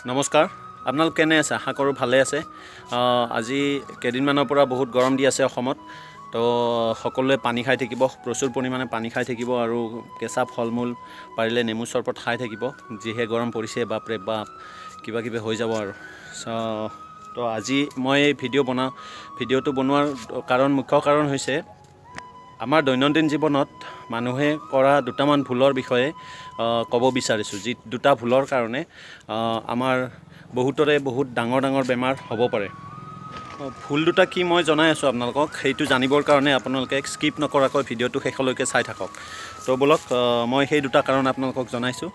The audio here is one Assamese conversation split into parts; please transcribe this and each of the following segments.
নমস্কাৰ আপোনালোক কেনে আছে আশা কৰোঁ ভালে আছে আজি কেইদিনমানৰ পৰা বহুত গৰম দি আছে অসমত তো সকলোৱে পানী খাই থাকিব প্ৰচুৰ পৰিমাণে পানী খাই থাকিব আৰু কেঁচা ফলমূল পাৰিলে নেমু চৰবত খাই থাকিব যিহে গৰম পৰিছে বাপৰে বাপ কিবা কিবি হৈ যাব আৰু তো আজি মই ভিডিঅ'টো বনোৱাৰ মুখ্য কাৰণ হৈছে আমাৰ দৈনন্দিন জীৱনত মানুহে কৰা দুটামান ভুলৰ বিষয়ে ক'ব বিচাৰিছোঁ যি দুটা ভুলৰ কাৰণে আমাৰ বহুতৰে বহুত ডাঙৰ বেমাৰ হ'ব পাৰে ভুল দুটা কি মই জনাই আছোঁ আপোনালোকক সেইটো জানিবৰ কাৰণে আপোনালোকে স্কিপ নকৰাকৈ ভিডিঅ'টো শেষলৈকে চাই থাকক তো বলক মই সেই দুটা কাৰণ আপোনালোকক জনাইছোঁ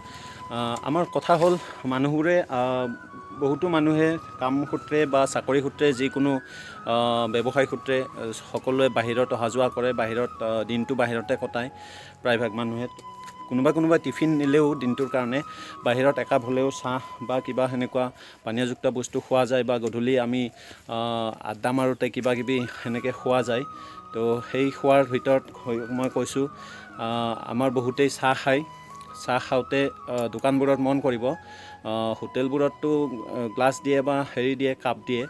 আমাৰ কথা হ'ল মানুহবোৰে বহুতো মানুহে কাম সূত্ৰে বা চাকৰি সূত্ৰে যিকোনো ব্যৱসায় সূত্ৰে সকলোৱে বাহিৰত অহা যোৱা কৰে বাহিৰত দিনটো বাহিৰতে কটায় প্ৰায়ভাগ মানুহে কোনোবা টিফিন নিলেও দিনটোৰ কাৰণে বাহিৰত একাপ হ'লেও চাহ বা কিবা সেনেকুৱা পানীয়যুক্ত বস্তু খোৱা যায় বা গধূলি আমি আড্ডা মাৰোঁতে কিবা কিবি সেনেকৈ খোৱা যায় তো সেই খোৱাৰ ভিতৰত মই কৈছোঁ আমাৰ বহুতেই চাহ খাওঁতে দোকানবোৰত মন কৰিব হোটেলবোৰততো গ্লাছ দিয়ে বা হেৰি দিয়ে কাপ দিয়ে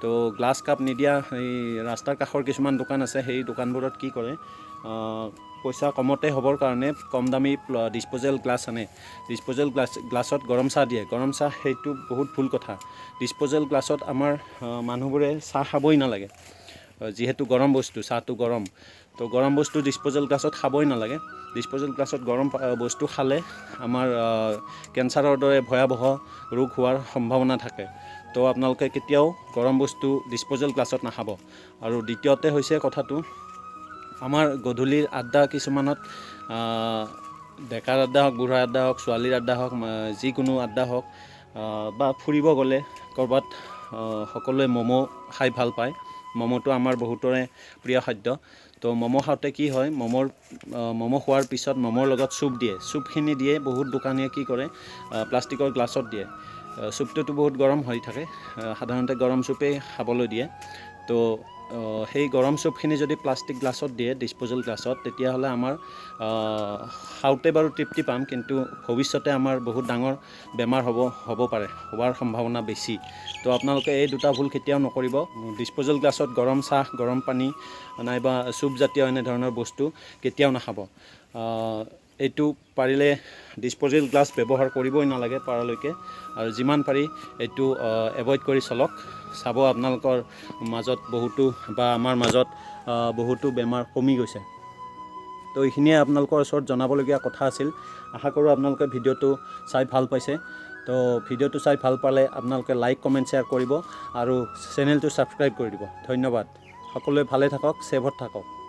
তো গ্লাছ কাপ নিদিয়া এই ৰাস্তাৰ কাষৰ কিছুমান দোকান আছে সেই দোকানবোৰত কি কৰে পইচা কমতে হ'বৰ কাৰণে কম দামী ডিছপ'জেল গ্লাছ আনে ডিছপ'জেল গ্লাছত গৰম চাহ দিয়ে গৰম চাহ সেইটো বহুত ভুল কথা ডিছপ'জেল গ্লাছত আমাৰ মানুহবোৰে চাহ খাবই নালাগে যিহেতু গৰম বস্তু চাহটো গৰম তো গৰম বস্তু ডিছপ'জেল গ্লাছত খাবই নালাগে ডিছপ'জেল গ্লাছত গৰম বস্তু খালে আমাৰ কেঞ্চাৰৰ দৰে ভয়াৱহ ৰোগ হোৱাৰ সম্ভাৱনা থাকে তো আপোনালোকে কেতিয়াও গৰম বস্তু ডিছপ'জেল গ্লাছত নাখাব আৰু দ্বিতীয়তে হৈছে কথাটো আমাৰ গধূলিৰ আড্ডা কিছুমানত ডেকাৰ আড্ডা হওক বুঢ়া আড্ডা হওক ছোৱালীৰ আড্ডা হওক যিকোনো আড্ডা হওক বা ফুৰিব গ'লে ক'ৰবাত সকলোৱে ম'ম' খাই ভাল পায় ম'ম'টো আমাৰ বহুতৰে প্ৰিয় খাদ্য তো ম'ম' খাওঁতে কি হয় ম'ম' খোৱাৰ পিছত ম'ম'ৰ লগত চুপ দিয়ে চুপখিনি দিয়ে বহুত দোকানীয়ে কি কৰে প্লাষ্টিকৰ গ্লাছত দিয়ে চুপটোতো বহুত গৰম হৈ থাকে সাধাৰণতে গৰম চুপেই খাবলৈ দিয়ে তো সেই গৰম চুপখিনি যদি প্লাষ্টিক গ্লাছত দিয়ে ডিছপ'জেল গ্লাছত তেতিয়াহ'লে আমাৰ খাওঁতে বাৰু তৃপ্তি পাম কিন্তু ভৱিষ্যতে আমাৰ বহুত ডাঙৰ বেমাৰ হ'ব পাৰে হোৱাৰ সম্ভাৱনা বেছি তো আপোনালোকে এই দুটা ভুল কেতিয়াও নকৰিব ডিছপ'জেল গ্লাছত গৰম চাহ গৰম পানী নাইবা চুপ জাতীয় এনেধৰণৰ বস্তু কেতিয়াও নাখাব এইটো পাৰিলে ডিছপ'জেল গ্লাছ ব্যৱহাৰ কৰিবই নালাগে পৰালৈকে আৰু যিমান পাৰি এইটো এভইড কৰি চলক চাব আপোনালোকৰ মাজত বহুতো বা আমাৰ মাজত বহুতো বেমাৰ কমি গৈছে তো এইখিনিয়ে আপোনালোকৰ ওচৰত জনাবলগীয়া কথা আছিল আশা কৰোঁ আপোনালোকে ভিডিঅ'টো চাই ভাল পাইছে তো ভিডিঅ'টো চাই ভাল পালে আপোনালোকে লাইক কমেণ্ট শ্বেয়াৰ কৰিব আৰু চেনেলটো ছাবস্ক্ৰাইব কৰি দিব ধন্যবাদ সকলোৱে ভালে থাকক ছেভত থাকক